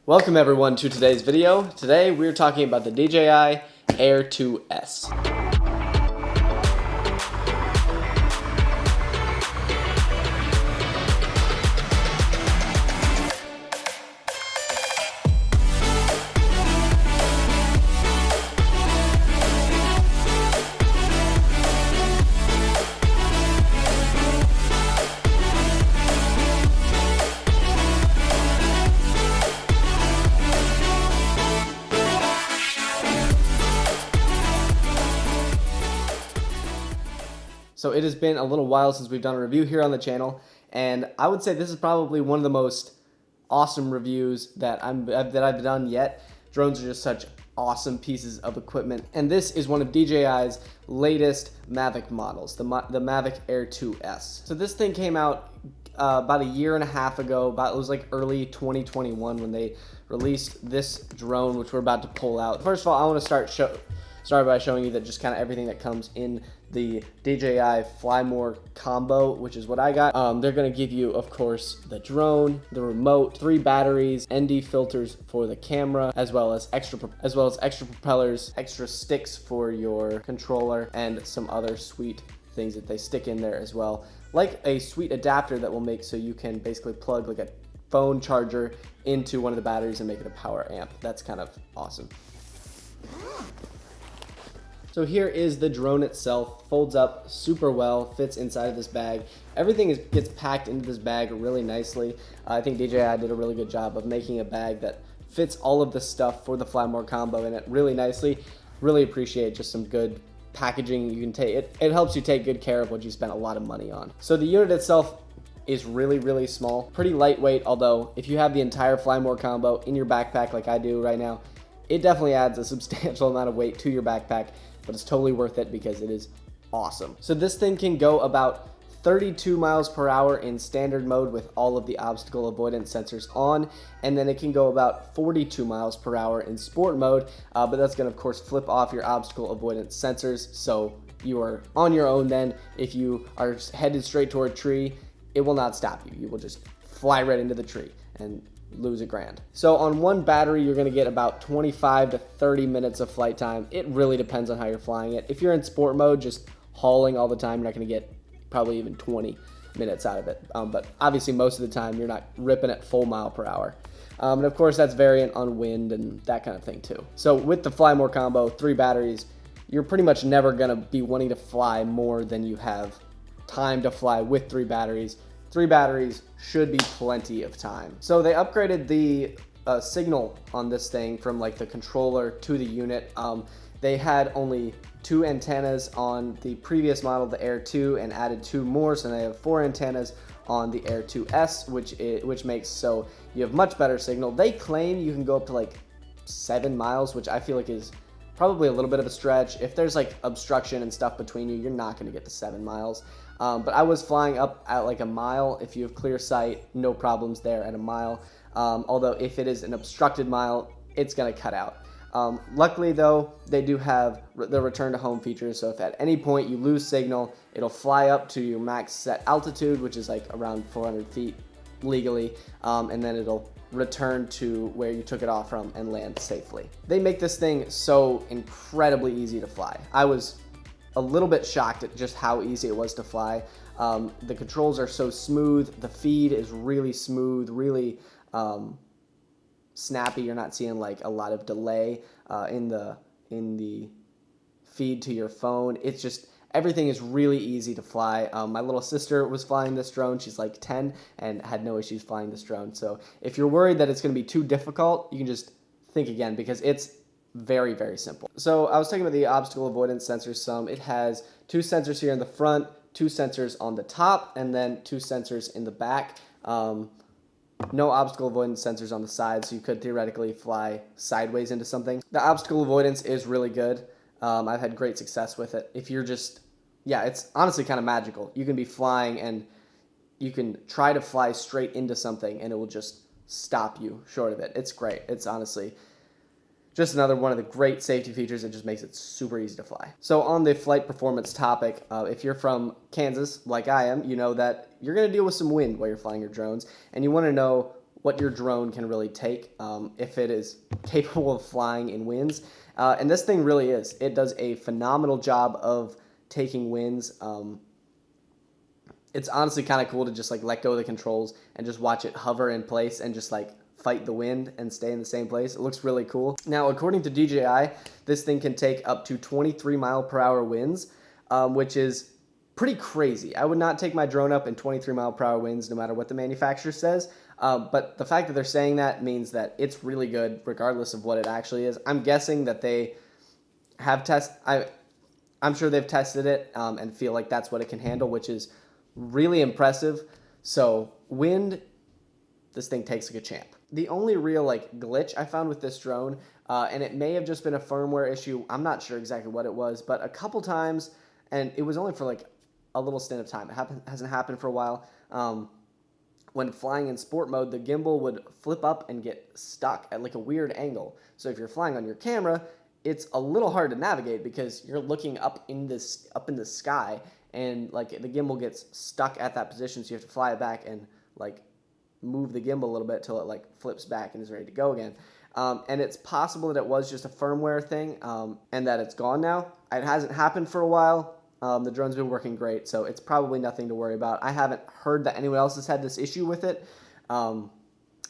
Welcome everyone to today's video. Today we're talking about the DJI Air 2S. So it has been a little while since we've done a review here on the channel, and I would say this is probably one of the most awesome reviews that I've done yet. Drones are just such awesome pieces of equipment, and this is one of DJI's latest Mavic models, the Mavic Air 2S. So this thing came out about a year and a half ago. It was like early 2021 when they released this drone, which we're about to pull out. First of all, I want to start by showing you that just kind of everything that comes in the DJI Fly More combo, which is what I got. They're going to give you, of course, the drone, the remote, 3 batteries, ND filters for the camera, as well as extra propellers, extra sticks for your controller, and some other sweet things that they stick in there as well, like a sweet adapter that will make so you can basically plug like a phone charger into one of the batteries and make it a power amp. That's kind of awesome. So here is the drone itself, folds up super well, fits inside of this bag. Everything gets packed into this bag really nicely. I think DJI did a really good job of making a bag that fits all of the stuff for the Fly More combo in it really nicely. Really appreciate just some good packaging you can take. It helps you take good care of what you spent a lot of money on. So the unit itself is really small, pretty lightweight, although if you have the entire Fly More combo in your backpack like I do right now, it definitely adds a substantial amount of weight to your backpack, but it's totally worth it because it is awesome. So this thing can go about 32 miles per hour in standard mode with all of the obstacle avoidance sensors on, and then it can go about 42 miles per hour in sport mode, but that's gonna of course flip off your obstacle avoidance sensors, so you are on your own then. If you are headed straight toward a tree, it will not stop you. You will just fly right into the tree and lose $1,000. So on one battery, you're gonna get about 25 to 30 minutes of flight time. It really depends on how you're flying it. If you're in sport mode, just hauling all the time, you're not gonna get probably even 20 minutes out of it. But obviously most of the time, you're not ripping at full mile per hour. And of course, that's variant on wind and that kind of thing too. So with the Fly More combo, 3 batteries, you're pretty much never gonna be wanting to fly more than you have time to fly with 3 batteries. 3 batteries should be plenty of time. So they upgraded the signal on this thing from like the controller to the unit. They had only 2 antennas on the previous model, the Air 2, and added 2 more, so they have 4 antennas on the Air 2S, which makes so you have much better signal. They claim you can go up to like 7 miles, which I feel like is probably a little bit of a stretch. If there's like obstruction and stuff between you, you're not going to get to 7 miles. But I was flying up at like a mile. If you have clear sight, no problems there at a mile. Although if it is an obstructed mile, it's going to cut out. Luckily though, they do have the return to home feature. So if at any point you lose signal, it'll fly up to your max set altitude, which is like around 400 feet legally. And then it'll return to where you took it off from and land safely. They make this thing so incredibly easy to fly. I was a little bit shocked at just how easy it was to fly. The controls are so smooth. The feed is really smooth, really snappy. You're not seeing like a lot of delay in the feed to your phone. It's just, everything is really easy to fly. My little sister was flying this drone. She's like 10 and had no issues flying this drone. So if you're worried that it's going to be too difficult, you can just think again, because it's very simple. So I was talking about the obstacle avoidance sensors some. It has 2 sensors here in the front, 2 sensors on the top, and then 2 sensors in the back. No obstacle avoidance sensors on the side, so you could theoretically fly sideways into something. The obstacle avoidance is really good. I've had great success with it. If you're just, yeah, it's honestly kind of magical. You can be flying and you can try to fly straight into something and it will just stop you short of it. It's great. It's honestly just another one of the great safety features that just makes it super easy to fly. So on the flight performance topic, if you're from Kansas, like I am, you know that you're gonna deal with some wind while you're flying your drones, and you wanna know what your drone can really take if it is capable of flying in winds. And this thing really is. It does a phenomenal job of taking winds. It's honestly kind of cool to just like let go of the controls and just watch it hover in place and just like fight the wind and stay in the same place. It looks really cool. Now, according to DJI, this thing can take up to 23 mile per hour winds, which is pretty crazy. I would not take my drone up in 23 mile per hour winds no matter what the manufacturer says. But the fact that they're saying that means that it's really good regardless of what it actually is. I'm guessing that they have I'm sure they've tested it and feel like that's what it can handle, which is really impressive. So wind, this thing takes like a champ. The only real like glitch I found with this drone, and it may have just been a firmware issue, I'm not sure exactly what it was, but a couple times, and it was only for like a little stint of time, hasn't happened for a while, when flying in sport mode, the gimbal would flip up and get stuck at like a weird angle. So if you're flying on your camera, it's a little hard to navigate because you're looking up in the sky, and like the gimbal gets stuck at that position, so you have to fly it back and like move the gimbal a little bit till it like flips back and is ready to go again. And it's possible that it was just a firmware thing and that it's gone now. It hasn't happened for a while. The drone's been working great, so it's probably nothing to worry about. I haven't heard that anyone else has had this issue with it. I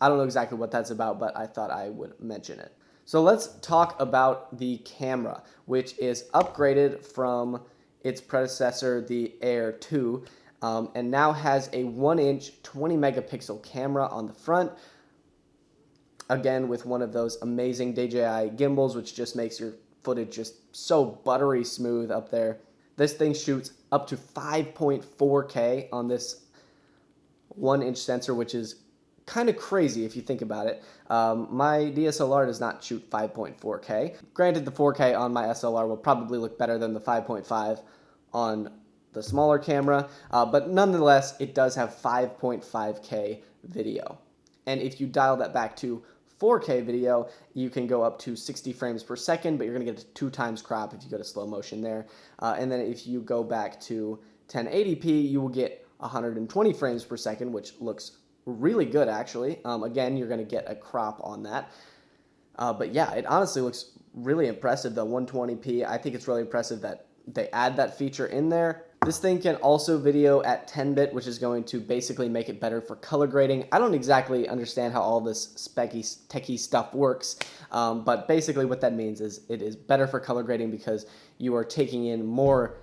don't know exactly what that's about, but I thought I would mention it. So let's talk about the camera, which is upgraded from its predecessor, the Air 2, and now has a 1-inch 20 megapixel camera on the front. Again, with one of those amazing DJI gimbals, which just makes your footage just so buttery smooth up there. This thing shoots up to 5.4K on this 1-inch sensor, which is kind of crazy if you think about it. My DSLR does not shoot 5.4K. Granted, the 4K on my SLR will probably look better than the 5.5 on the smaller camera, but nonetheless, it does have 5.5K video. And if you dial that back to 4K video, you can go up to 60 frames per second, but you're going to get a 2 times crop if you go to slow motion there. And then if you go back to 1080p, you will get 120 frames per second, which looks really good actually. Again, you're going to get a crop on that. But yeah, it honestly looks really impressive, the 120p. I think it's really impressive that they add that feature in there. This thing can also video at 10-bit, which is going to basically make it better for color grading. I don't exactly understand how all this techie stuff works, but basically what that means is it is better for color grading because you are taking in more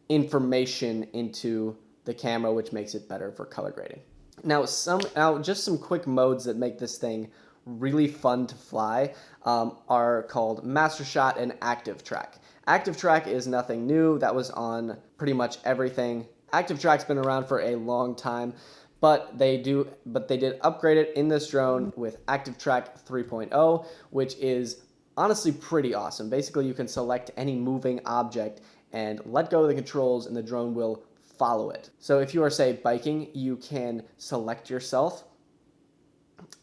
information into the camera, which makes it better for color grading. Now, just some quick modes that make this thing really fun to fly are called Master Shot and Active Track. Active Track is nothing new. That was on pretty much everything. Active Track's been around for a long time, but they did upgrade it in this drone with Active Track 3.0, which is honestly pretty awesome. Basically, you can select any moving object and let go of the controls, and the drone will follow it. So if you are, say, biking, you can select yourself,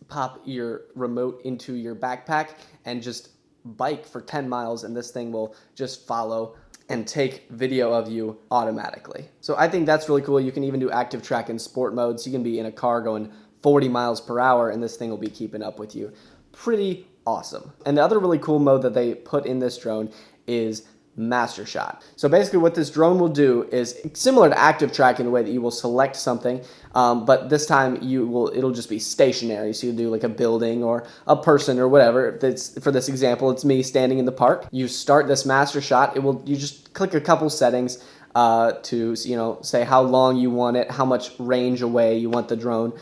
pop your remote into your backpack, and just bike for 10 miles, and this thing will just follow and take video of you automatically. So I think that's really cool. You can even do Active Track in sport mode, so you can be in a car going 40 miles per hour, and this thing will be keeping up with you. Pretty awesome. And the other really cool mode that they put in this drone is Master Shot. So basically what this drone will do is similar to Active Track in the way that you will select something, but this time it'll just be stationary. So you do like a building or a person or whatever. For this example, it's me standing in the park. You start this Master Shot. You just click a couple settings to say how long you want it, how much range away you want the drone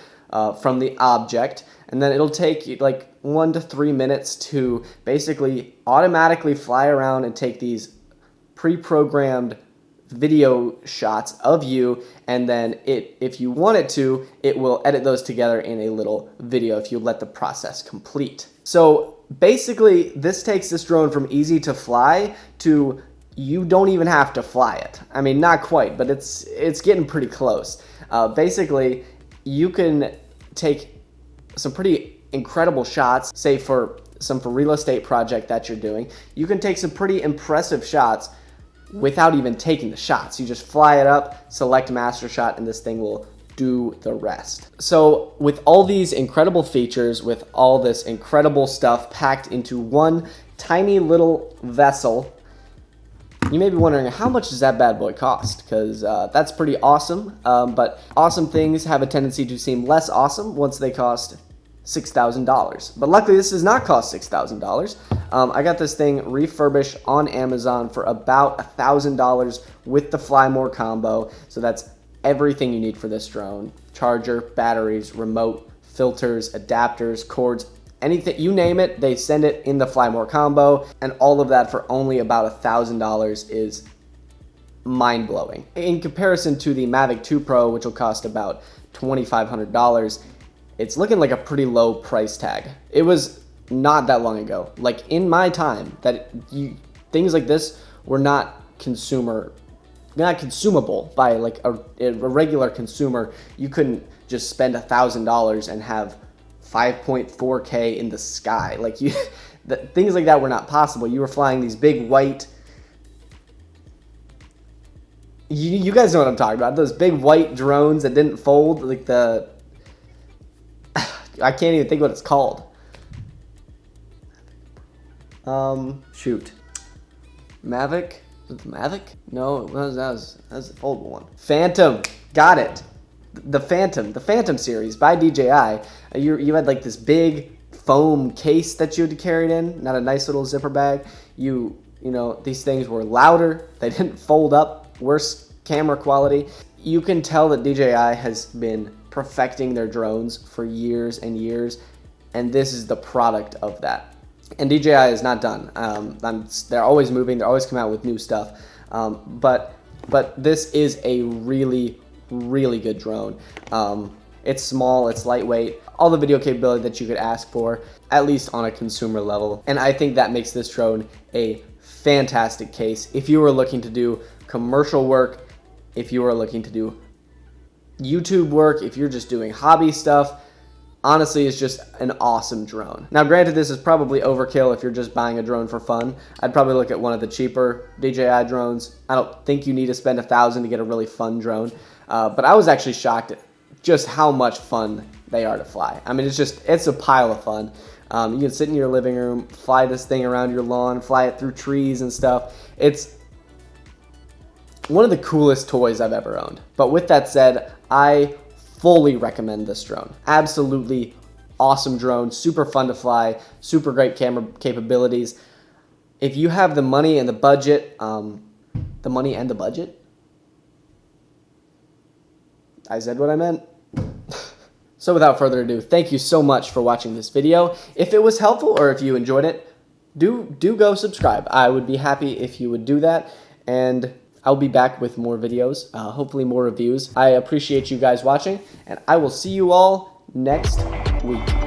from the object, and then it'll take like 1 to 3 minutes to basically automatically fly around and take these pre-programmed video shots of you, and then if you want it to, it will edit those together in a little video if you let the process complete. So basically, this takes this drone from easy to fly to you don't even have to fly it. I mean, not quite, but it's getting pretty close. Basically, you can take some pretty incredible shots, say for real estate project that you're doing. You can take some pretty impressive shots without even taking the shots. You just fly it up, select Master Shot, and this thing will do the rest. So with all these incredible features, with all this incredible stuff packed into one tiny little vessel, you may be wondering, how much does that bad boy cost? Because that's pretty awesome, but awesome things have a tendency to seem less awesome once they cost $6,000. But luckily this does not cost $6,000. I got this thing refurbished on Amazon for about $1,000 with the Fly More combo. So that's everything you need for this drone: charger, batteries, remote, filters, adapters, cords, anything, you name it, they send it in the Fly More combo. And all of that for only about $1,000 is mind-blowing. In comparison to the Mavic 2 Pro, which will cost about $2,500, it's looking like a pretty low price tag. It was not that long ago, like in my time, that things like this were not consumable by like a regular consumer. You couldn't just spend $1,000 and have 5.4K in the sky. Like things like that were not possible. You were flying these big white, you guys know what I'm talking about, those big white drones that didn't fold, like I can't even think what it's called. Shoot. Mavic? Was it the Mavic? No, that was the old one. Phantom. Got it. The Phantom series by DJI. You had like this big foam case that you had to carry it in, not a nice little zipper bag. You know, these things were louder. They didn't fold up. Worse camera quality. You can tell that DJI has been perfecting their drones for years and years, and this is the product of that. And DJI is not done. They're always moving. They're always coming out with new stuff. But this is a really good drone. It's small. It's lightweight. All the video capability that you could ask for, at least on a consumer level. And I think that makes this drone a fantastic case if you were looking to do commercial work, if you were looking to do YouTube work, if you're just doing hobby stuff. Honestly, it's just an awesome drone. Now, granted, this is probably overkill if you're just buying a drone for fun. I'd probably look at one of the cheaper DJI drones. I don't think you need to spend $1,000 to get a really fun drone. But I was actually shocked at just how much fun they are to fly. I mean, it's a pile of fun. You can sit in your living room, fly this thing around your lawn, fly it through trees and stuff. It's one of the coolest toys I've ever owned. But with that said, I fully recommend this drone. Absolutely awesome drone, super fun to fly, super great camera capabilities. If you have the money and the budget, I said what I meant. So without further ado, thank you so much for watching this video. If it was helpful or if you enjoyed it, do go subscribe. I would be happy if you would do that, and I'll be back with more videos, hopefully more reviews. I appreciate you guys watching, and I will see you all next week.